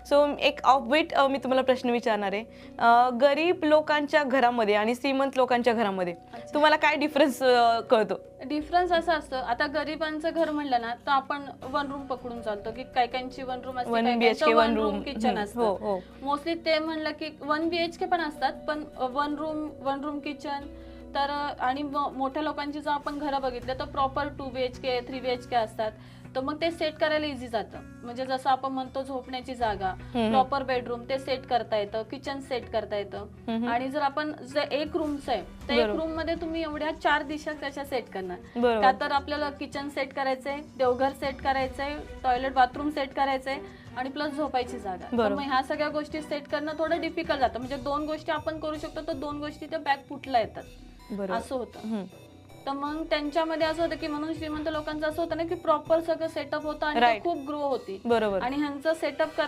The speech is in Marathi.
सो एक ऑफबीट मी तुम्हाला प्रश्न विचारणार आहे. गरीब लोकांच्या घरामध्ये आणि श्रीमंत लोकांच्या घरामध्ये तुम्हाला काय डिफरन्स कळतो? डिफरन्स असा असतो, आता गरिबांचं घर म्हणलं ना तर आपण वन रूम पकडून चालतो की काही काहींची वन रूम असते, 1 BHK one 1 room room kitchen हो असतं. हो मोस्टली ते म्हणलं की 1 BHK पण असतात, पण वन रूम किचन. तर आणि मोठ्या लोकांची जर आपण घरं बघितलं तर प्रॉपर 2 BHK 3 BHK असतात. तर मग ते सेट करायला इझी जातं. म्हणजे जसं आपण म्हणतो झोपण्याची जागा, प्रॉपर बेडरूम ते सेट करता येतं, किचन सेट करता येतं. आणि जर आपण जर एक रूमचं आहे तर एक रूम मध्ये तुम्ही एवढ्या 4 दिशा कशा सेट करणार? का तर आपल्याला किचन सेट करायचंय, देवघर सेट करायचंय, टॉयलेट बाथरूम सेट करायचंय आणि प्लस झोपायची जागा. तर मग ह्या सगळ्या गोष्टी सेट करणं थोडं डिफिकल्ट जातं. म्हणजे 2 गोष्टी आपण करू शकतो तर 2 गोष्टी त्या बॅक फुटला येतात, असं होतं. तर मग त्यांच्यामध्ये असं होतं की म्हणून श्रीमंत लोकांचं असं होतं ना की प्रॉपर सगळं सेटअप होतं आणि खूप ग्रो होती. बरोबर. आणि ह्यांचं सेटअप